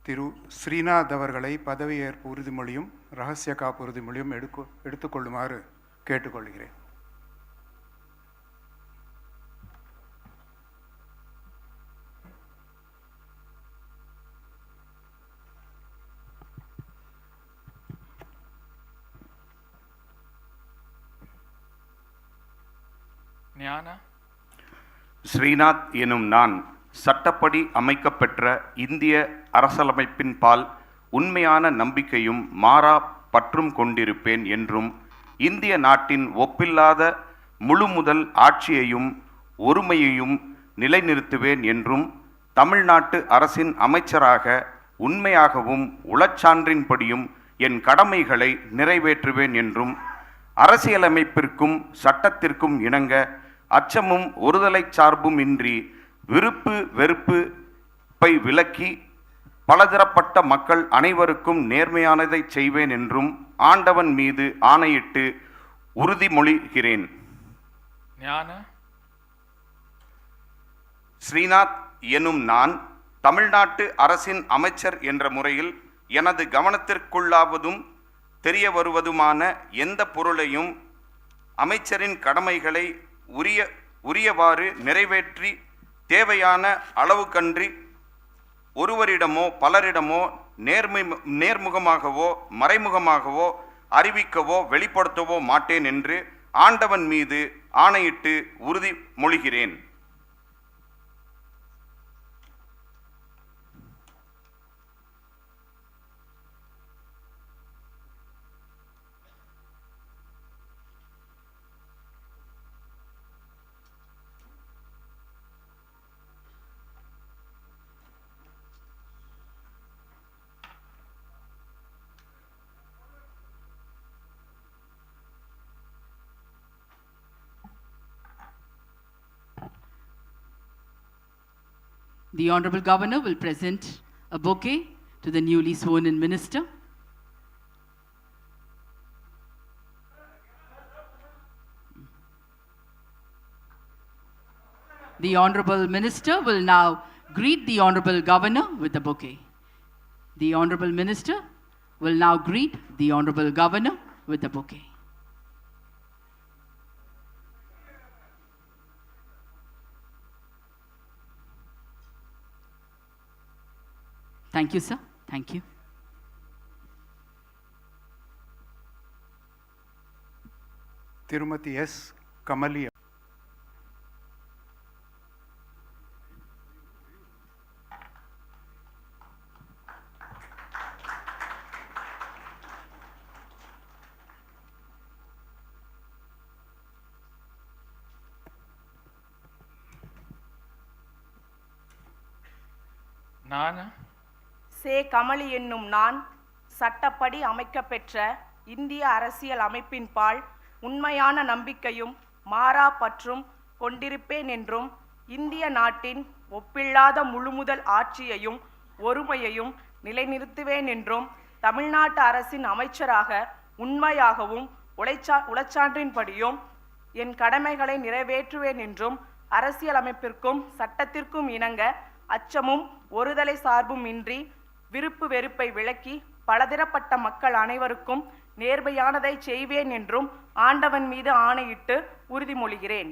திரு ஸ்ரீநாத் அவர்களை பதவியேற்பு உறுதிமொழியும் இரகசிய காப்பு உறுதிமொழியும் எடுத்துக்கொள்ளுமாறு கேட்டுக்கொள்கிறேன். ஸ்ரீநாத் எனும் நான் சட்டப்படி அமைக்கப்பெற்ற இந்திய அரசியலமைப்பின் பால் உண்மையான நம்பிக்கையும் மாறா பற்றும் கொண்டிருப்பேன் என்றும் இந்திய நாட்டின் ஒப்பில்லாத முழுமுதல் ஆட்சியையும் ஒருமையையும் நிலைநிறுத்துவேன் என்றும் தமிழ்நாட்டு அரசின் அமைச்சராக உண்மையாகவும் உளச்சான்றின்படியும் என் கடமைகளை நிறைவேற்றுவேன் என்றும் அரசியலமைப்பிற்கும் சட்டத்திற்கும் இணங்க அச்சமும் ஒருதலை சார்பும் இன்றி விருப்பு வெறுப்பை விலக்கி பலதரப்பட்ட மக்கள் அனைவருக்கும் நேர்மையானதை செய்வேன் என்றும் ஆண்டவன் மீது ஆணையிட்டு உறுதிமொழிகிறேன். ஸ்ரீநாத் எனும் நான் தமிழ்நாட்டு அரசின் அமைச்சர் என்ற முறையில் எனது கவனத்திற்குள்ளாவதும் தெரிய வருவதுமான எந்த பொருளையும் அமைச்சரின் கடமைகளை உரியவாறு நிறைவேற்றி தேவையான அளவுக்கன்றி ஒருவரிடமோ பலரிடமோ நேர்முகமாகவோ மறைமுகமாகவோ அறிவிக்கவோ வெளிப்படுத்தவோ மாட்டேன் என்று ஆண்டவன் மீது ஆணையிட்டு உறுதிமொழிகிறேன். The Honorable Governor will present a bouquet to the newly sworn-in minister. The Honorable Minister will now greet the Honorable Governor with the bouquet. The Honorable Minister will now greet the Honorable Governor with the bouquet. Thank you, sir. Thank you. திருமதி S. Kamali. சே. கமலி என்னும் நான் சட்டப்படி அமைக்கப்பெற்ற இந்திய அரசியல் அமைப்பின்பால் உண்மையான நம்பிக்கையும் மாறா பற்றும் கொண்டிருப்பேன் என்றும் இந்திய நாட்டின் ஒப்பில்லாத முழுமுதல் ஆட்சியையும் ஒருமையையும் நிலைநிறுத்துவேன் என்றும் தமிழ்நாட்டு அரசின் அமைச்சராக உண்மையாகவும் உளச்சான்றின்படியும் என் கடமைகளை நிறைவேற்றுவேன் என்றும் அரசியலமைப்பிற்கும் சட்டத்திற்கும் இணங்க அச்சமும் ஒருதலை சார்பும் இன்றி விருப்பு வெறுப்பை விலக்கி பலதரப்பட்ட மக்கள் அனைவருக்கும் நேர்மையானதை செய்வேன் என்றும் ஆண்டவன் மீது ஆணையிட்டு உறுதிமொழிகிறேன்.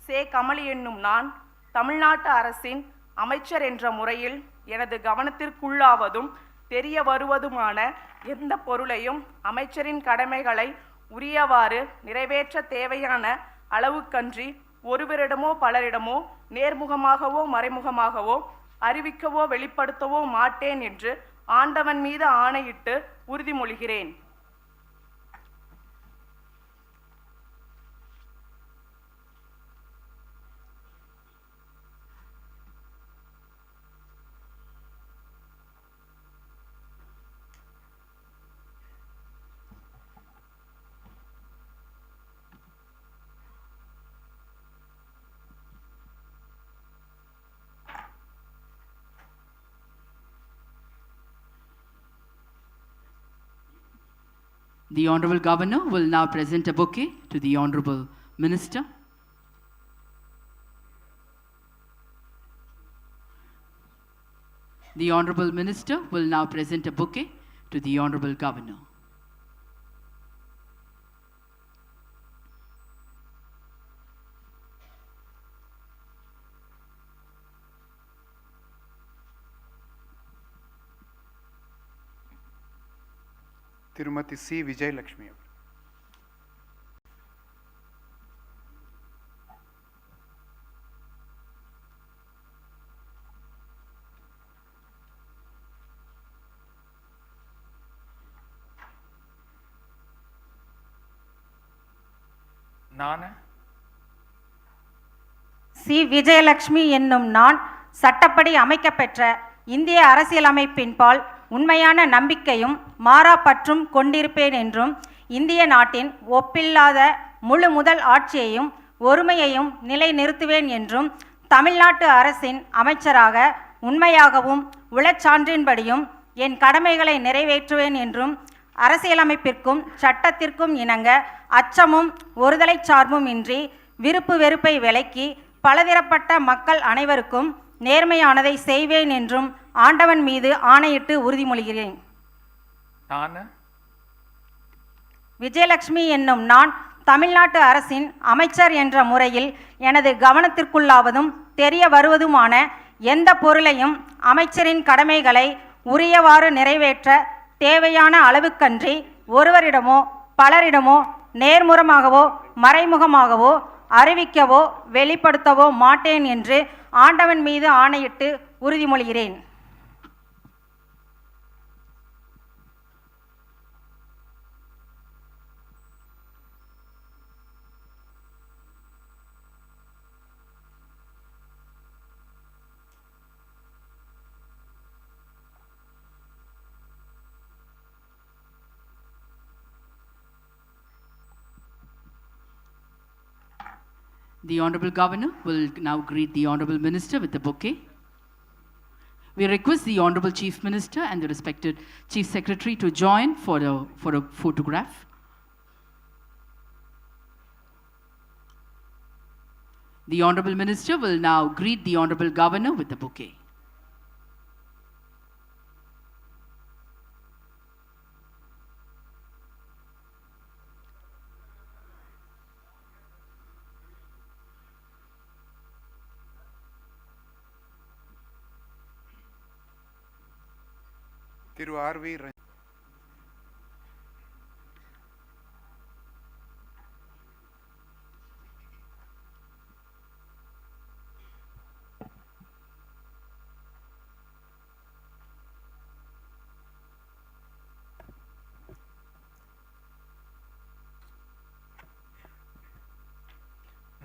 சே. கமலி என்னும் நான் தமிழ்நாட்டு அரசின் அமைச்சர் என்ற முறையில் எனது கவனத்திற்குள்ளாவதும் தெரிய வருவதுமான எந்த பொருளையும் அமைச்சரின் கடமைகளை உரியவாறு நிறைவேற்ற தேவையான அளவுக்கன்றி ஒருவரிடமோ பலரிடமோ நேர்முகமாகவோ மறைமுகமாகவோ அறிவிக்கவோ வெளிப்படுத்தவோ மாட்டேன் என்று ஆண்டவன் மீது ஆணையிட்டு உறுதிமொழிகிறேன். The Honorable Governor will now present a bouquet to the Honorable Minister. The Honorable Minister will now present a bouquet to the Honorable Governor. திருமதி சி விஜயலட்சுமி அவர். நான் சி விஜயலட்சுமி என்னும் நான் சட்டப்படி அமைக்கப்பெற்ற இந்திய அரசியலமைப்பின்பால் உண்மையான நம்பிக்கையும் மாறாப்பற்றும் கொண்டிருப்பேன் என்றும் இந்திய நாட்டின் ஒப்பில்லாத முழு முதல் ஆட்சியையும் ஒருமையையும் நிலைநிறுத்துவேன் என்றும் தமிழ்நாட்டு அரசின் அமைச்சராக உண்மையாகவும் உளச்சான்றின்படியும் என் கடமைகளை நிறைவேற்றுவேன் என்றும் அரசியலமைப்பிற்கும் சட்டத்திற்கும் இணங்க அச்சமும் ஒருதலை சார்பும் இன்றி விருப்பு வெறுப்பை விலக்கி பலதரப்பட்ட மக்கள் அனைவருக்கும் நேர்மையானதை செய்வேன் என்றும் ஆண்டவன் மீது ஆணையிட்டு உறுதிமொழிகிறேன். நான் விஜயலட்சுமி என்னும் நான் தமிழ்நாட்டு அரசின் அமைச்சர் என்ற முறையில் எனது கவனத்திற்குள்ளாவதும் தெரிய வருவதுமான எந்த பொருளையும் அமைச்சரின் கடமைகளை உரியவாறு நிறைவேற்ற தேவையான அளவுக்கன்றி ஒருவரிடமோ பலரிடமோ நேர்முறமாகவோ மறைமுகமாகவோ அறிவிக்கவோ வெளிப்படுத்தவோ மாட்டேன் என்று ஆண்டவன் மீது ஆணையிட்டு உறுதிமொழிகிறேன். The Honorable Governor will now greet the Honorable Minister with the bouquet. We request the Honorable Chief Minister and the respected Chief Secretary to join for a photograph. The Honorable Minister will now greet the Honorable Governor with the bouquet. Thiru RV.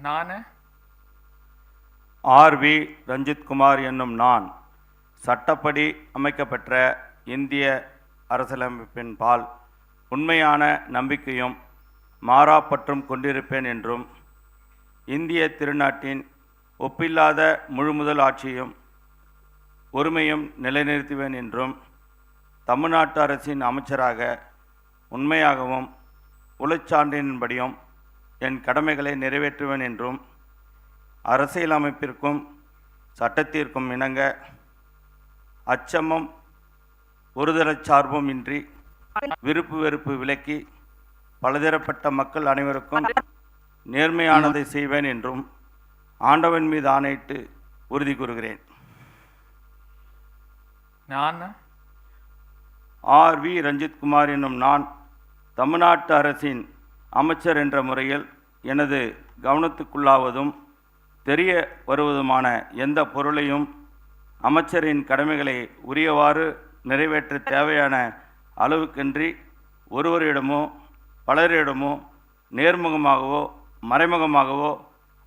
நான் RV. Ranjithkumar என்னும் நான் சட்டப்படி அமைக்கப்பெற்ற இந்திய அரசியலமைப்பின் பால் உண்மையான நம்பிக்கையும் மாறாப்பற்றும் கொண்டிருப்பேன் என்றும் இந்திய திருநாட்டின் ஒப்பில்லாத முழுமுதல் ஆட்சியும் ஒருமையும் நிலைநிறுத்துவேன் என்றும் தமிழ்நாட்டு அரசின் அமைச்சராக உண்மையாகவும் உளச்சான்றின்படியும் என் கடமைகளை நிறைவேற்றுவேன் என்றும் அரசியலமைப்பிற்கும் சட்டத்திற்கும் இணங்க அச்சமும் ஒருதலைச் சார்பும் இன்றி விருப்பு வெறுப்பு விலக்கி பலதரப்பட்ட மக்கள் அனைவருக்கும் நேர்மையானதை செய்வேன் என்றும் ஆண்டவன் மீது ஆணையிட்டு உறுதி கூறுகிறேன். நான் ஆர்.வி. ரஞ்சித்குமார் என்னும் நான் தமிழ்நாட்டு அரசின் அமைச்சர் என்ற முறையில் எனது கவனத்துக்குள்ளாவதும் தெரிய வருவதுமான எந்த பொருளையும் அமைச்சரின் கடமைகளை உரியவாறு நிறைவேற்ற தேவையான அளவுக்கன்றி ஒருவரிடமோ பலரிடமோ நேர்முகமாகவோ மறைமுகமாகவோ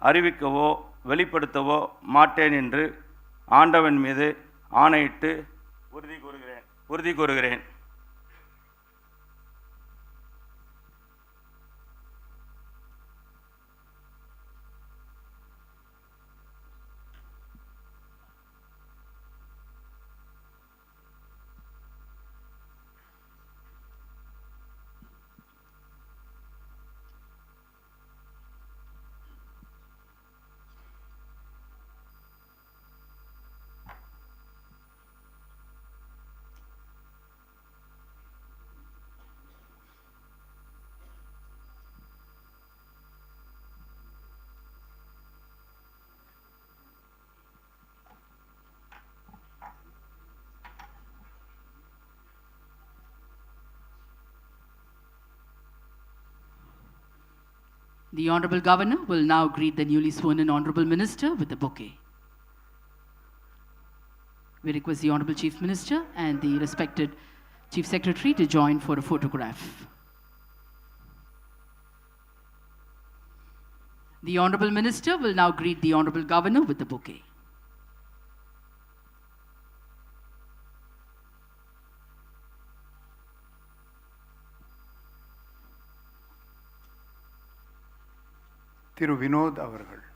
அறிவிக்கவோ வெளிப்படுத்தவோ மாட்டேன் என்று ஆண்டவன் மீது ஆணையிட்டு உறுதி கூறுகிறேன். The Honorable Governor will now greet the newly sworn in Honorable Minister with a bouquet. We request the Honorable Chief Minister and the respected Chief Secretary to join for a photograph. The Honorable Minister will now greet the Honorable Governor with a bouquet. திரு வினோத் அவர்கள்.